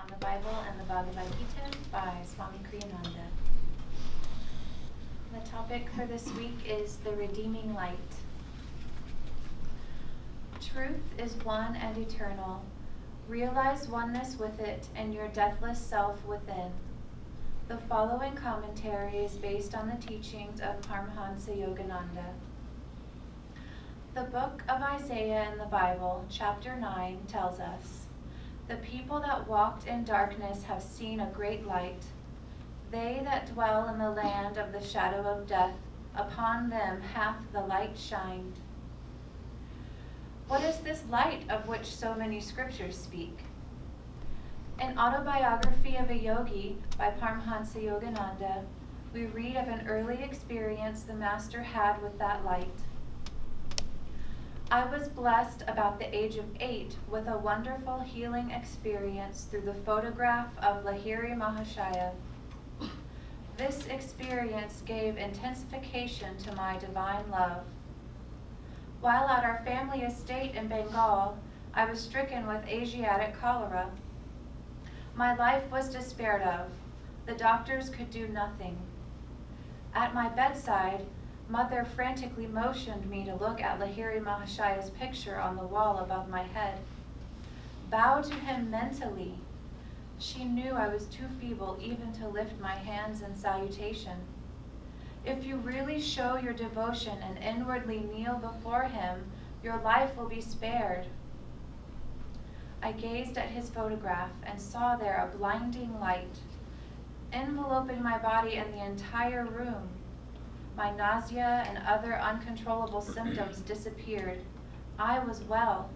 on the Bible and the Bhagavad Gita by Swami Kriyananda. The topic for this week is the redeeming light. Truth is one and eternal. Realize oneness with it and your deathless self within. The following commentary is based on the teachings of Paramahansa Yogananda. The book of Isaiah in the Bible, chapter 9, tells us, "The people that walked in darkness have seen a great light. They that dwell in the land of the shadow of death, upon them hath the light shined." What is this light of which so many scriptures speak? In Autobiography of a Yogi by Paramahansa Yogananda, we read of an early experience the Master had with that light. I was blessed about the age of 8 with a wonderful healing experience through the photograph of Lahiri Mahashaya. This experience gave intensification to my divine love. While at our family estate in Bengal, I was stricken with Asiatic cholera. My life was despaired of. The doctors could do nothing. At my bedside, Mother frantically motioned me to look at Lahiri Mahashaya's picture on the wall above my head. Bow to him mentally. She knew I was too feeble even to lift my hands in salutation. If you really show your devotion and inwardly kneel before him, your life will be spared. I gazed at his photograph and saw there a blinding light, enveloping my body and the entire room. My nausea and other uncontrollable symptoms disappeared. I was well.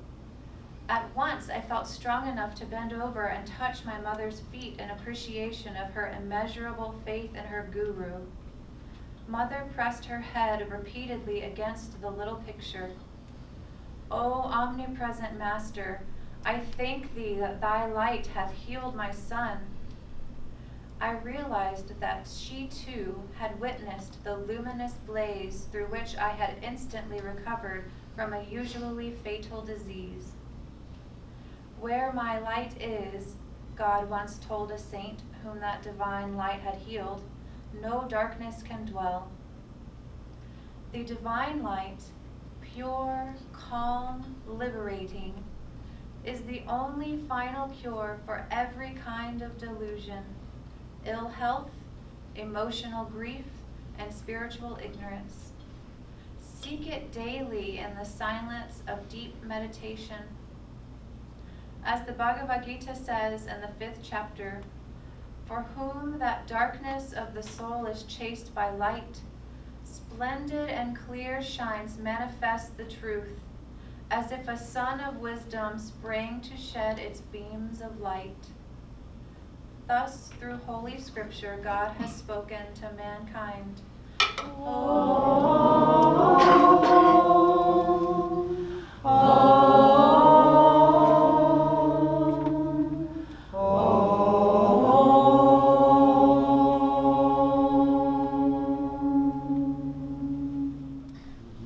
At once I felt strong enough to bend over and touch my mother's feet in appreciation of her immeasurable faith in her guru. Mother pressed her head repeatedly against the little picture. O omnipresent Master, I thank thee that thy light hath healed my son. I realized that she too had witnessed the luminous blaze through which I had instantly recovered from a usually fatal disease. Where my light is, God once told a saint whom that divine light had healed, no darkness can dwell. The divine light, pure, calm, liberating, is the only final cure for every kind of delusion, ill health, emotional grief, and spiritual ignorance. Seek it daily in the silence of deep meditation. As the Bhagavad Gita says in the 5th chapter, "For whom that darkness of the soul is chased by light, splendid and clear shines manifest the truth, as if a sun of wisdom sprang to shed its beams of light." Thus, through Holy Scripture, God has spoken to mankind. Good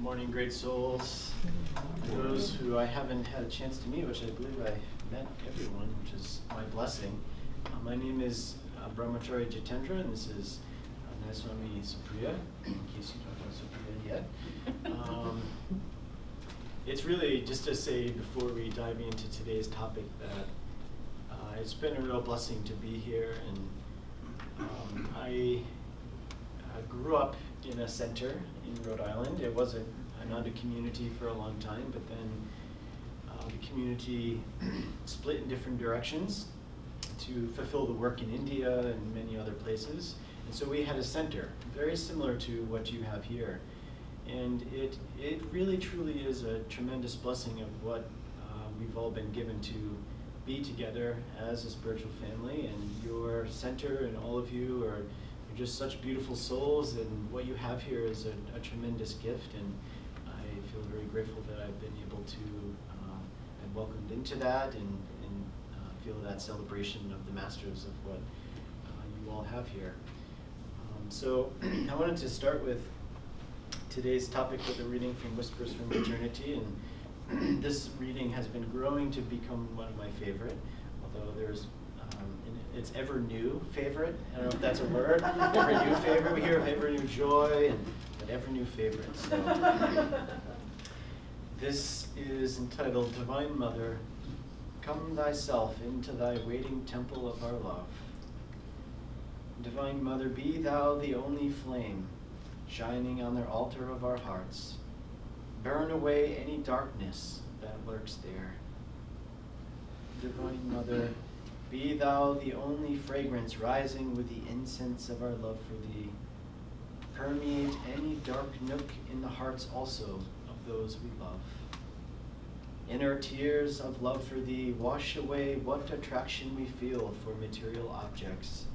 morning, great souls. For those who I haven't had a chance to meet, which I believe I met everyone, which is my blessing. My name is Brahmachari Jitendra, and this is Swami Supriya, in case you don't know Supriya yet. It's really just to say before we dive into today's topic that it's been a real blessing to be here, and I grew up in a center in Rhode Island. It was a Ananda community for a long time, but then the community split in different directions to fulfill the work in India and many other places. And so we had a center, very similar to what you have here. And it really truly is a tremendous blessing of what we've all been given to be together as a spiritual family. And your center and all of you are just such beautiful souls, and what you have here is a tremendous gift. And I feel very grateful that I've been able to and welcomed into that and feel that celebration of the masters of what you all have here. So I wanted to start with today's topic with a reading from Whispers from Eternity, and this reading has been growing to become one of my favorite, although there's its ever new favorite. I don't know if that's a word. Ever new favorite. We hear of ever new joy, but ever new favorite. So this is entitled Divine Mother, Come Thyself into Thy Waiting Temple of Our Love. Divine Mother, be Thou the only flame shining on the altar of our hearts. Burn away any darkness that lurks there. Divine Mother, be Thou the only fragrance rising with the incense of our love for Thee. Permeate any dark nook in the hearts also of those we love. In our tears of love for Thee, wash away what attraction we feel for material objects.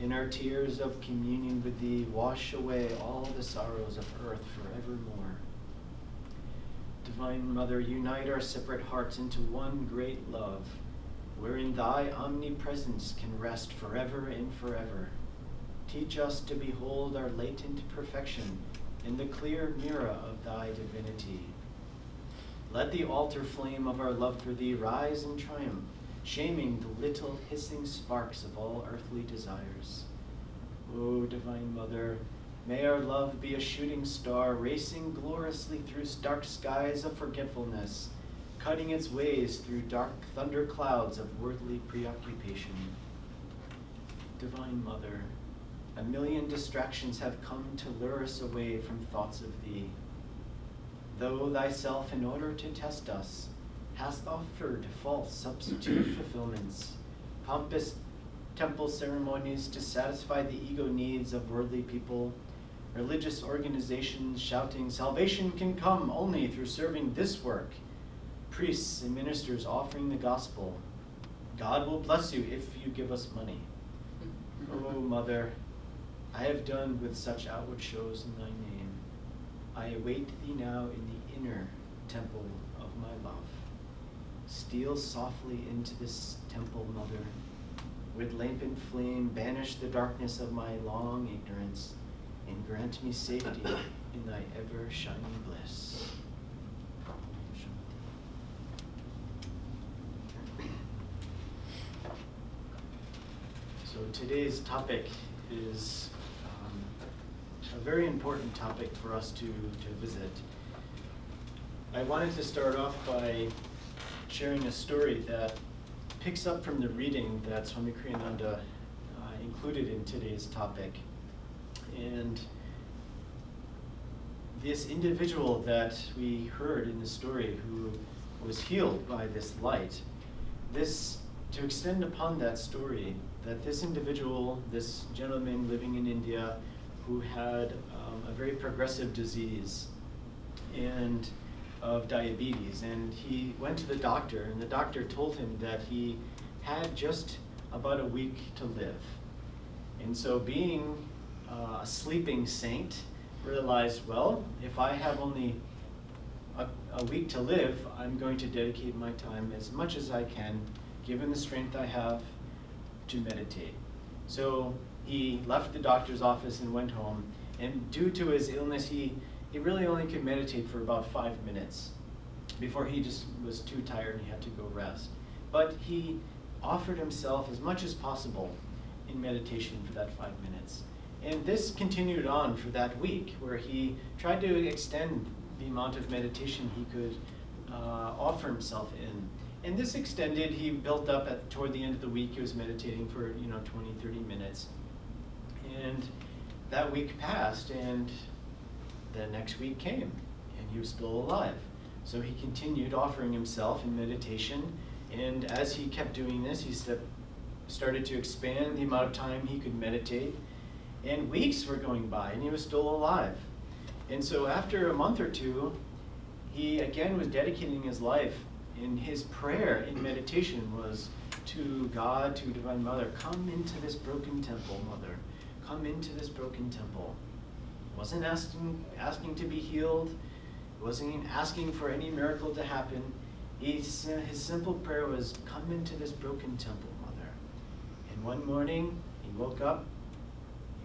In our tears of communion with Thee, wash away all the sorrows of earth forevermore. Divine Mother, unite our separate hearts into one great love, wherein Thy omnipresence can rest forever and forever. Teach us to behold our latent perfection in the clear mirror of Thy divinity. Let the altar flame of our love for Thee rise in triumph, shaming the little hissing sparks of all earthly desires. O Divine Mother, may our love be a shooting star racing gloriously through dark skies of forgetfulness, cutting its ways through dark thunder clouds of worldly preoccupation. Divine Mother, a million distractions have come to lure us away from thoughts of Thee. Though Thyself, in order to test us, hast offered false substitute fulfillments, pompous temple ceremonies to satisfy the ego needs of worldly people, religious organizations shouting, salvation can come only through serving this work, priests and ministers offering the gospel, God will bless you if you give us money. O Mother, I have done with such outward shows in Thy name. I await Thee now in the inner temple of my love. Steal softly into this temple, Mother. With lampent flame, banish the darkness of my long ignorance, and grant me safety in Thy ever-shining bliss. So today's topic is a very important topic for us to visit. I wanted to start off by sharing a story that picks up from the reading that Swami Kriyananda included in today's topic. And this individual that we heard in the story who was healed by this light, to extend upon that story, that this individual, this gentleman living in India who had a very progressive disease and of diabetes, and he went to the doctor, and the doctor told him that he had just about a week to live. And so being a sleeping saint, realized, well, if I have only a week to live, I'm going to dedicate my time as much as I can, given the strength I have, to meditate. So he left the doctor's office and went home, and due to his illness, he really only could meditate for about 5 minutes before he just was too tired and he had to go rest. But he offered himself as much as possible in meditation for that 5 minutes. And this continued on for that week, where he tried to extend the amount of meditation he could offer himself in. And this extended, he built up toward the end of the week, he was meditating for 20, 30 minutes. And that week passed, and the next week came, and he was still alive. So he continued offering himself in meditation, and as he kept doing this, he started to expand the amount of time he could meditate, and weeks were going by, and he was still alive. And so after a month or two, he again was dedicating his life, and his prayer in meditation was to God, to Divine Mother, come into this broken temple, Mother. Come into this broken temple. Wasn't asking to be healed. Wasn't asking for any miracle to happen. His simple prayer was, come into this broken temple, Mother. And one morning, he woke up,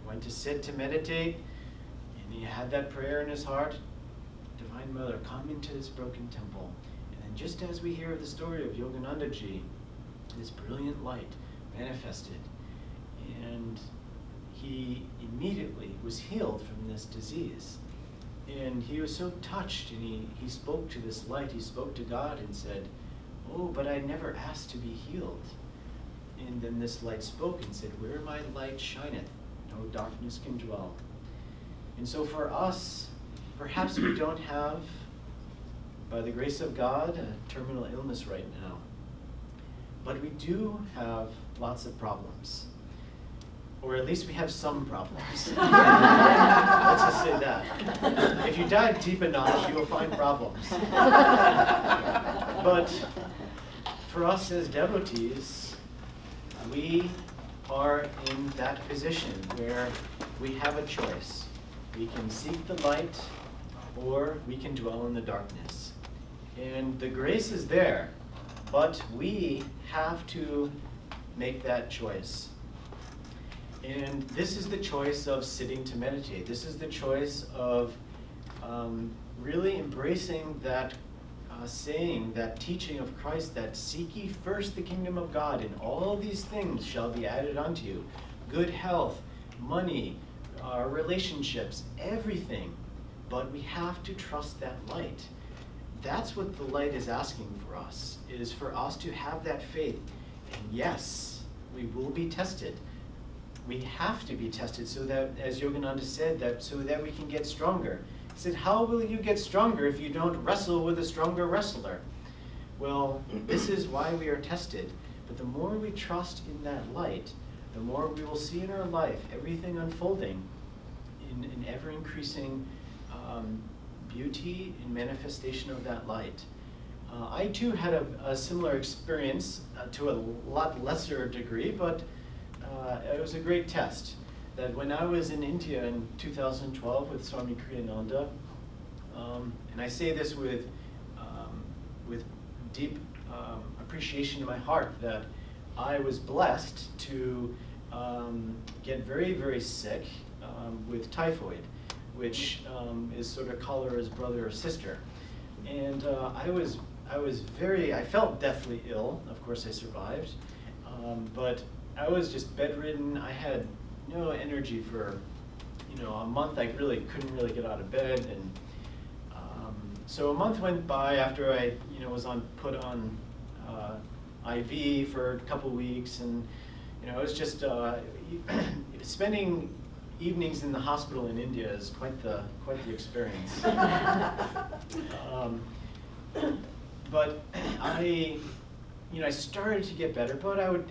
he went to sit to meditate, and he had that prayer in his heart, Divine Mother, come into this broken temple. And then just as we hear the story of Yoganandaji, this brilliant light manifested. And he immediately was healed from this disease. And he was so touched, and he spoke to this light, he spoke to God and said, "Oh, but I never asked to be healed." And then this light spoke and said, "Where my light shineth, no darkness can dwell." And so for us, perhaps we don't have, by the grace of God, a terminal illness right now. But we do have lots of problems. Or at least we have some problems. Let's just say that. If you dive deep enough, you will find problems. But for us as devotees, we are in that position where we have a choice. We can seek the light, or we can dwell in the darkness. And the grace is there, but we have to make that choice. And this is the choice of sitting to meditate. This is the choice of really embracing that saying, that teaching of Christ, that seek ye first the kingdom of God, and all these things shall be added unto you. Good health, money, relationships, everything. But we have to trust that light. That's what the light is asking for us, is for us to have that faith. And yes, we will be tested. We have to be tested so that, as Yogananda said, so that we can get stronger. He said, how will you get stronger if you don't wrestle with a stronger wrestler? Well, this is why we are tested. But the more we trust in that light, the more we will see in our life everything unfolding in ever-increasing beauty and manifestation of that light. I too had a similar experience to a lot lesser degree, but it was a great test. That when I was in India in 2012 with Swami Kriyananda, and I say this with deep appreciation in my heart, that I was blessed to get very, very sick with typhoid, which is sort of cholera's brother or sister. And I felt deathly ill. Of course I survived, but I was just bedridden. I had no energy for, a month. I couldn't really get out of bed, and so a month went by after I, was put on IV for a couple weeks, and it was just spending evenings in the hospital in India is quite the experience. But I started to get better, but I would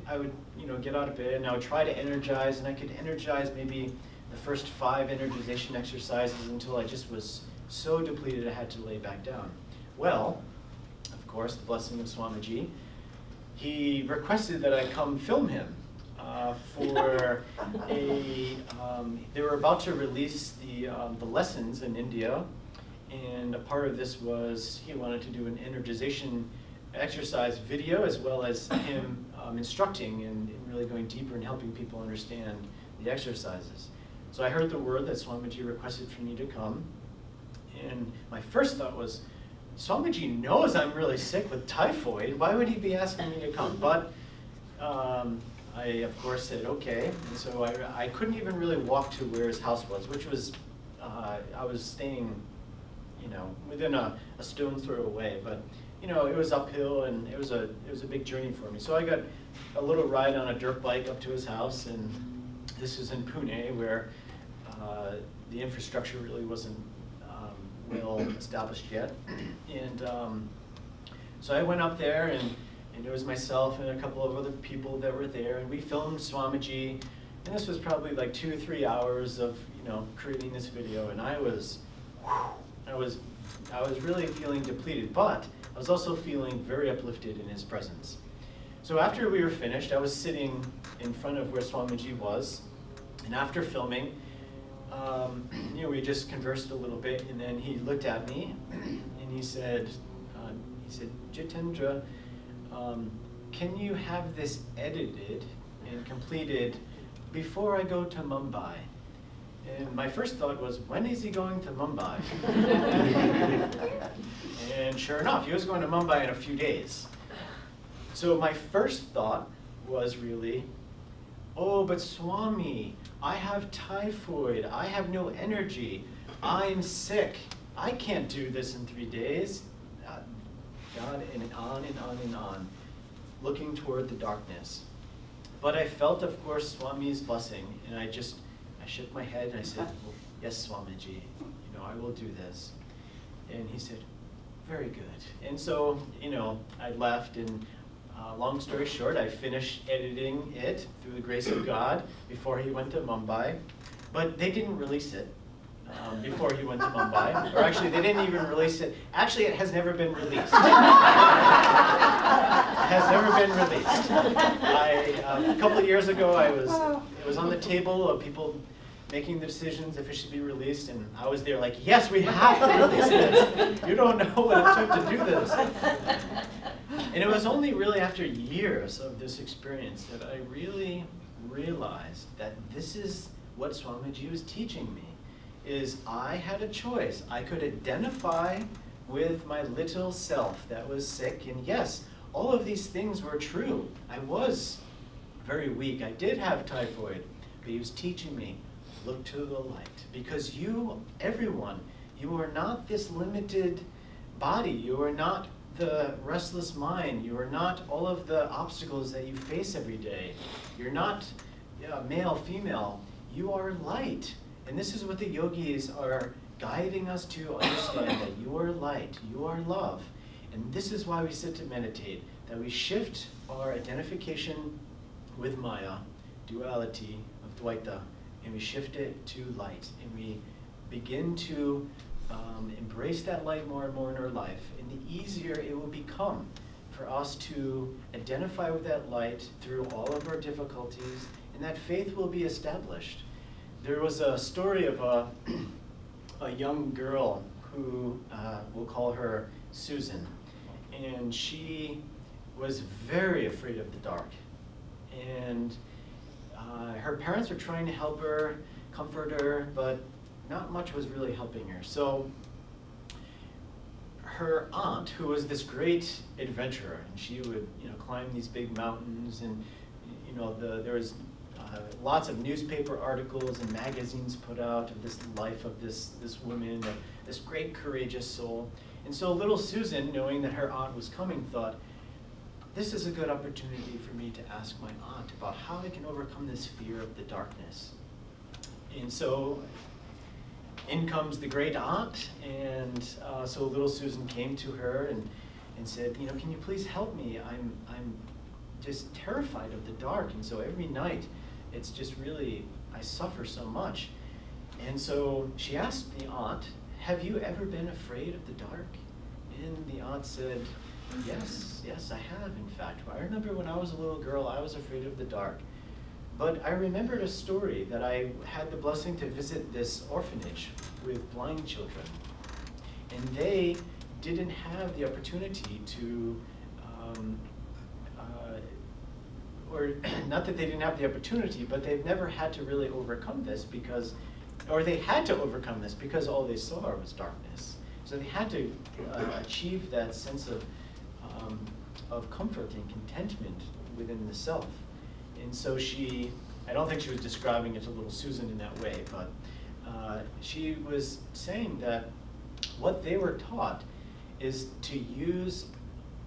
get out of bed, and I would try to energize, and I could energize maybe the first 5 energization exercises until I just was so depleted I had to lay back down. Well, of course, the blessing of Swamiji, he requested that I come film him for they were about to release the lessons in India, and a part of this was he wanted to do an energization exercise video, as well as him instructing and really going deeper and helping people understand the exercises. So I heard the word that Swamiji requested for me to come, and my first thought was, Swamiji knows I'm really sick with typhoid. Why would he be asking me to come? But I, of course, said okay. And so I couldn't even really walk to where his house was, which was, I was staying, within a stone's throw away. But, it was uphill, and it was a big journey for me. So I got a little ride on a dirt bike up to his house, and this is in Pune, where the infrastructure really wasn't well established yet. And so I went up there, and it was myself and a couple of other people that were there, and we filmed Swamiji, and this was probably like 2 or 3 hours of creating this video, and I was really feeling depleted, but I was also feeling very uplifted in his presence. So after we were finished, I was sitting in front of where Swamiji was, and after filming, we just conversed a little bit, and then he looked at me, and he said, Jitendra, can you have this edited and completed before I go to Mumbai? And my first thought was, when is he going to Mumbai? And sure enough, he was going to Mumbai in a few days. So my first thought was really, "Oh, but Swami, I have typhoid. I have no energy. I'm sick. I can't do this in 3 days." God, and on and on and on, looking toward the darkness. But I felt, of course, Swami's blessing, and I shook my head and I said, "Well, yes, Swamiji, I will do this." And he said, "Very good." And so, I left, and long story short, I finished editing it through the grace of God before he went to Mumbai. But they didn't release it before he went to Mumbai. Or actually, they didn't even release it. Actually, it has never been released. It has never been released. A couple of years ago, it was on the table of people making the decisions if it should be released, and I was there like, "Yes, we have to release this. You don't know what it took to do this." And it was only really after years of this experience that I really realized that this is what Swamiji was teaching me, is I had a choice. I could identify with my little self that was sick, and yes, all of these things were true. I was very weak. I did have typhoid, but he was teaching me, look to the light, because everyone, you are not this limited body. You are not the restless mind. You are not all of the obstacles that you face every day. You're not male, female. You are light. And this is what the yogis are guiding us to understand, that you are light, you are love. And this is why we sit to meditate, that we shift our identification with Maya, duality of Dvaita, and we shift it to light. And we begin to embrace that light more and more in our life. And the easier it will become for us to identify with that light through all of our difficulties, and that faith will be established. There was a story of a young girl who, we'll call her Susan, and she was very afraid of the dark. And her parents were trying to help her, comfort her, but not much was really helping her. So her aunt, who was this great adventurer, and she would climb these big mountains, and there was lots of newspaper articles and magazines put out of this life of this woman, this great courageous soul. And so little Susan, knowing that her aunt was coming, thought, this is a good opportunity for me to ask my aunt about how I can overcome this fear of the darkness. And so in comes the great aunt, and so little Susan came to her and said, can you please help me? I'm just terrified of the dark, and so every night it's just really, I suffer so much. And so she asked the aunt, have you ever been afraid of the dark? And the aunt said, yes, I have, in fact. I remember when I was a little girl, I was afraid of the dark. But I remembered a story that I had the blessing to visit this orphanage with blind children. And they didn't have the opportunity to, or not that they didn't have the opportunity, but they've never had to really overcome this or they had to overcome this because all they saw was darkness. So they had to achieve that sense of comfort and contentment within the self. And so I don't think she was describing it to little Susan in that way, but she was saying that what they were taught is to use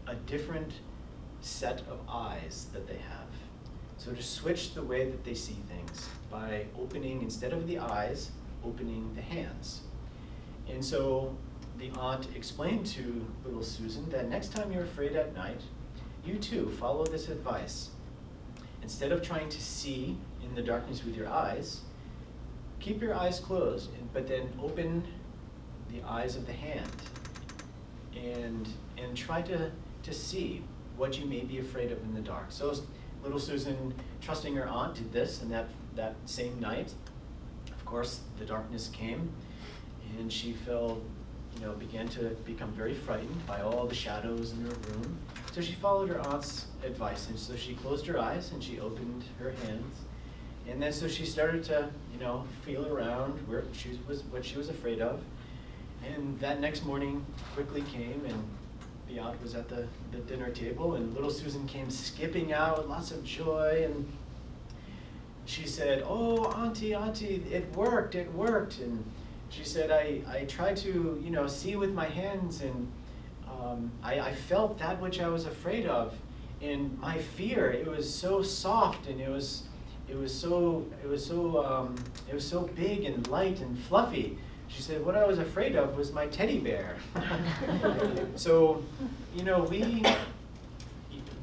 a different set of eyes that they have. So to switch the way that they see things by opening, instead of the eyes, opening the hands. And so the aunt explained to little Susan that next time you're afraid at night, you too follow this advice. Instead of trying to see in the darkness with your eyes, keep your eyes closed, but then open the eyes of the hand and try to see what you may be afraid of in the dark. So little Susan, trusting her aunt, did this, and that same night, of course, the darkness came, and she began to become very frightened by all the shadows in her room. So she followed her aunt's advice, and so she closed her eyes and she opened her hands. And then so she started to, feel around what she was afraid of. And that next morning quickly came, and the aunt was at the dinner table, and little Susan came skipping out with lots of joy, and she said, "Oh, auntie, it worked. And she said, I tried to, see with my hands, and I felt that which I was afraid of. And my fear, it was so soft, and it was so big and light and fluffy." She said, "What I was afraid of was my teddy bear." So,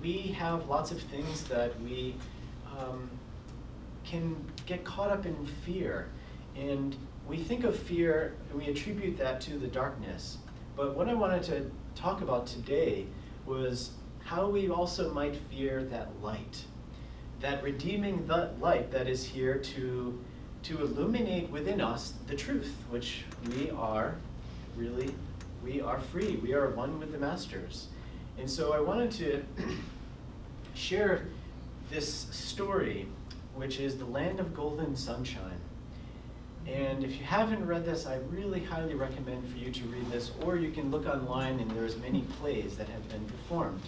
we have lots of things that we can get caught up in fear. And we think of fear and we attribute that to the darkness. But what I wanted to talk about today was how we also might fear that light, that redeeming light that is here to illuminate within us the truth, which we are free. We are one with the masters. And so I wanted to share this story, which is The Land of Golden Sunshine. And if you haven't read this, I really highly recommend for you to read this, or you can look online and there's many plays that have been performed.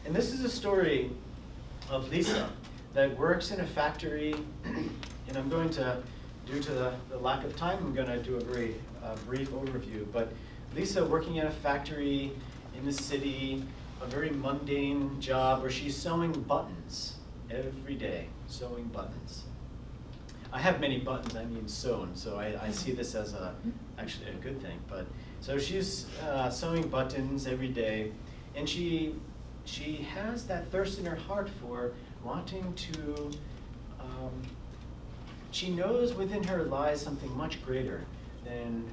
And this is a story of Lisa that works in a factory, and I'm going to, due to the lack of time, I'm going to do a very brief overview. But Lisa working at a factory in the city, a very mundane job where she's sewing buttons every day, sewing buttons. I have many buttons, I mean sewn, so I see this as actually a good thing. But so she's sewing buttons every day, and she has that thirst in her heart for wanting to, she knows within her lies something much greater than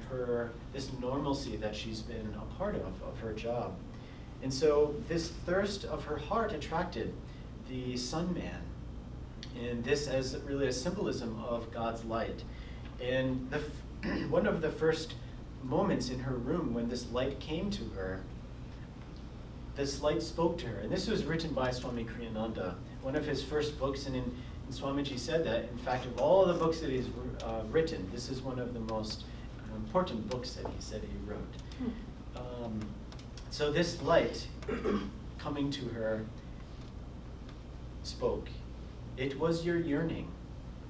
this normalcy that she's been a part of her job. And so this thirst of her heart attracted the Sun Man, and this as really a symbolism of God's light. And one of the first moments in her room when this light came to her, this light spoke to her. And this was written by Swami Kriyananda, one of his first books. And Swamiji said that, in fact, of all the books that he's written, this is one of the most important books that he said he wrote. So this light coming to her spoke. "It was your yearning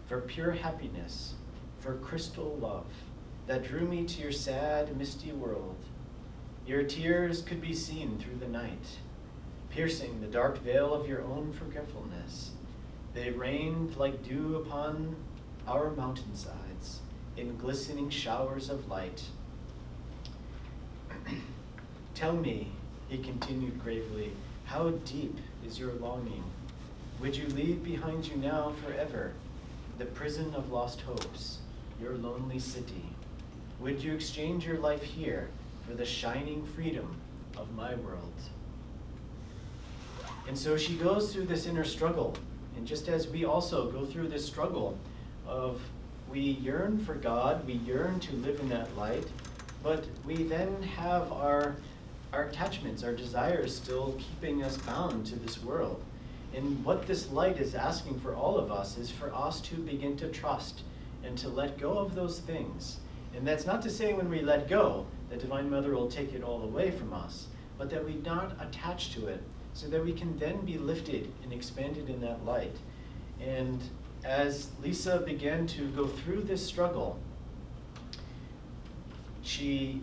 for pure happiness, for crystal love, that drew me to your sad, misty world. Your tears could be seen through the night, piercing the dark veil of your own forgetfulness. They rained like dew upon our mountainsides in glistening showers of light. Tell me," he continued gravely, "how deep is your longing? Would you leave behind you now forever the prison of lost hopes, your lonely city? Would you exchange your life here for the shining freedom of my world?" And so she goes through this inner struggle. And just as we also go through this struggle of we yearn for God, we yearn to live in that light, but we then have our attachments, our desires still keeping us bound to this world. And what this light is asking for all of us is for us to begin to trust and to let go of those things. And that's not to say when we let go, the Divine Mother will take it all away from us, but that we not attach to it so that we can then be lifted and expanded in that light. And as Lisa began to go through this struggle, she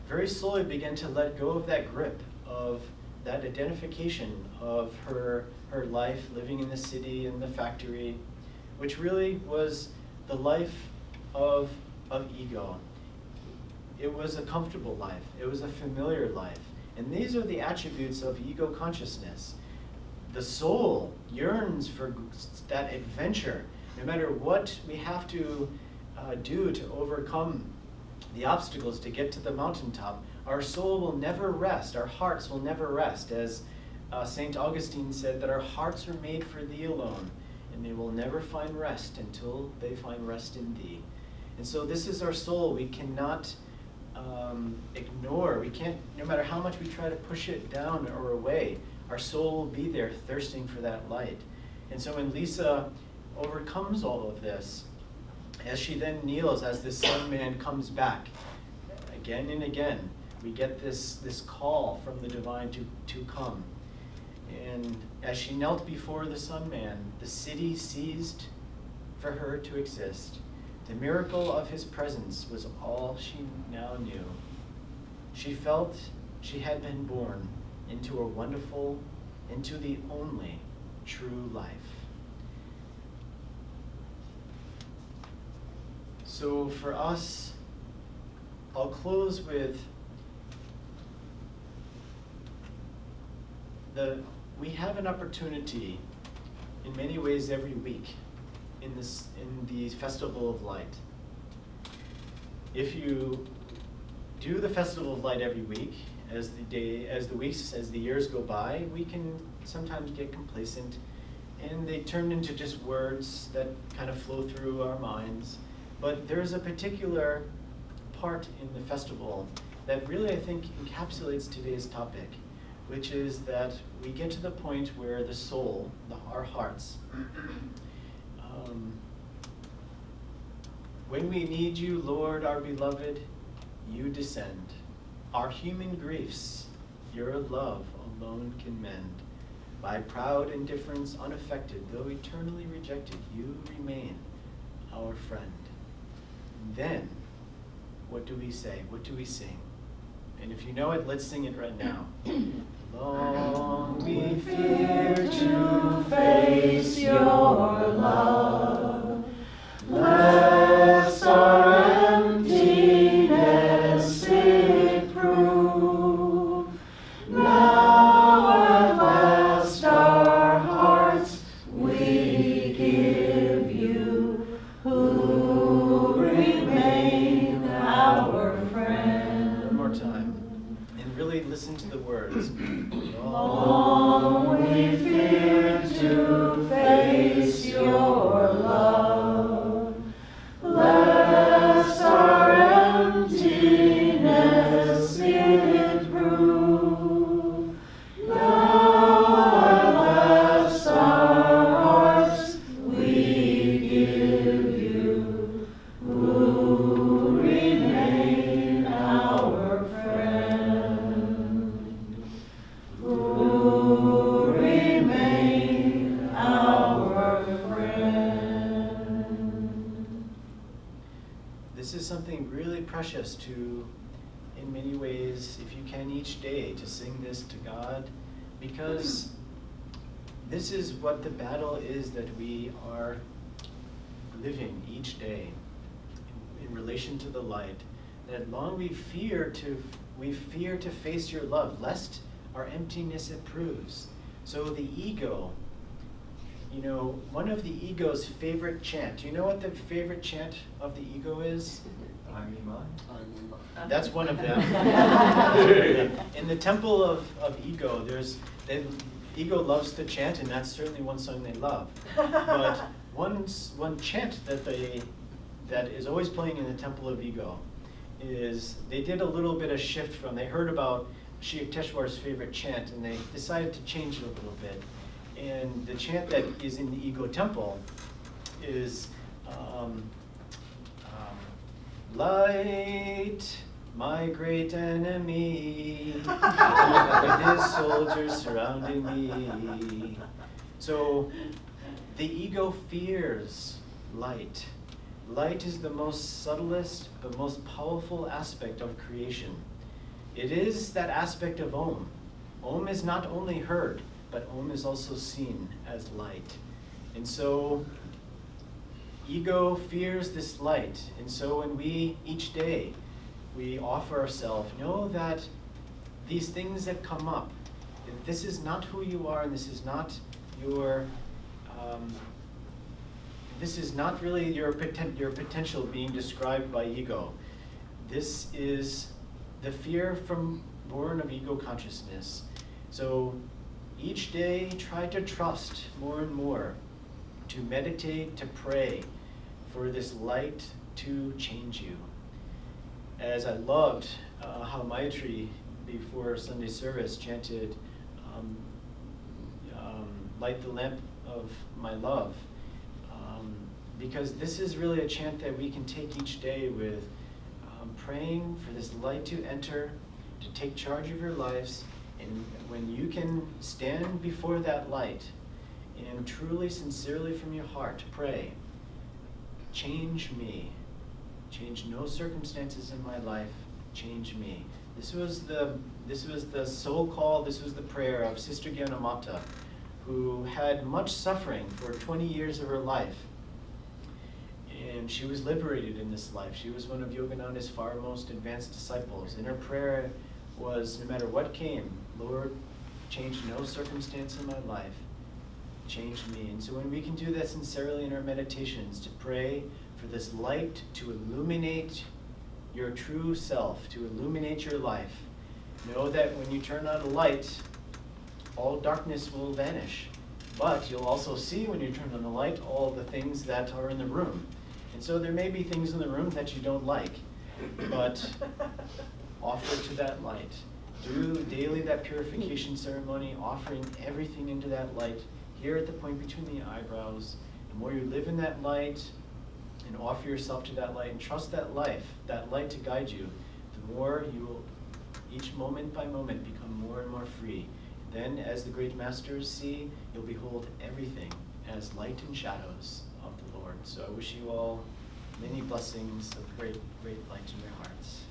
very slowly began to let go of that grip, of that identification of her life living in the city and the factory, which really was the life of ego. It was a comfortable life. It was a familiar life. And these are the attributes of ego consciousness. The soul yearns for that adventure, no matter what we have to do to overcome the obstacles to get to the mountaintop. Our soul will never rest. Our hearts will never rest. As St. Augustine said, that our hearts are made for thee alone, and they will never find rest until they find rest in thee. And so this is our soul. We cannot ignore. We can't, no matter how much we try to push it down or away, our soul will be there thirsting for that light. And so when Lisa overcomes all of this, as she then kneels, as this Sun Man comes back again and again, We get this call from the divine to come. And as she knelt before the Son Man, the city ceased for her to exist. The miracle of his presence was all she now knew. She felt she had been born into the only true life. So for us, I'll close with we have an opportunity in many ways every week in the Festival of Light. If you do the Festival of Light every week, as the years go by, we can sometimes get complacent and they turn into just words that kind of flow through our minds. But there's a particular part in the festival that really, I think, encapsulates today's topic, which is that we get to the point where the soul, our hearts, when we need you, Lord, our beloved, you descend. Our human griefs, your love alone can mend. By proud indifference unaffected, though eternally rejected, you remain our friend. And then, what do we say? What do we sing? And if you know it, let's sing it right now. Long we fear to face your love, lest our emptiness it prove. Now at last our hearts we give you, who remain our friend. One more time. And really listen to the words. Long we fear to face your love, lest our emptiness it prove. Now at last our hearts we give you, who remain our friend. Who remain our friend. This is something really precious to, in many ways, if you can each day, to sing this to God, because this is what the battle is that we are living each day in relation to the light. That long we fear to face your love, lest our emptiness it proves. So the ego, one of the ego's favorite chant. Do you know what the favorite chant of the ego is? I mean mine. That's one of them. In the temple of ego, ego loves to chant, and that's certainly one song they love. But one chant that is always playing in the temple of ego is, they did a little bit of shift from, they heard about Shri Yukteswar's favorite chant, and they decided to change it a little bit. And the chant that is in the ego temple is, light, my great enemy, with his soldiers surrounding me. So the ego fears light. Light is the most subtlest, but most powerful aspect of creation. It is that aspect of Om. Om is not only heard, but Om is also seen as light. And so ego fears this light. And so when we, each day, we offer ourselves, know that these things that come up, that this is not who you are, and this is not your, this is not really your potential being described by ego. This is the fear born of ego consciousness. So each day, try to trust more and more, to meditate, to pray for this light to change you. As I loved how Maitri, before Sunday service, chanted, light the lamp of my love. Because this is really a chant that we can take each day with praying for this light to enter, to take charge of your lives. And when you can stand before that light and truly, sincerely from your heart pray, change me. Change no circumstances in my life, change me. This was the soul call, this was the prayer of Sister Gyanamata, who had much suffering for 20 years of her life. And she was liberated in this life. She was one of Yogananda's far most advanced disciples. And her prayer was, no matter what came, Lord, change no circumstance in my life, change me. And so when we can do that sincerely in our meditations, to pray for this light to illuminate your true self, to illuminate your life, know that when you turn on a light, all darkness will vanish. But you'll also see when you turn on the light all the things that are in the room. And so there may be things in the room that you don't like, but offer to that light. Do daily that purification ceremony, offering everything into that light, here at the point between the eyebrows. The more you live in that light and offer yourself to that light and trust that light to guide you, the more you will, each moment by moment, become more and more free. Then, as the great masters see, you'll behold everything as light and shadows of the Lord. So I wish you all many blessings of great, great light in your hearts.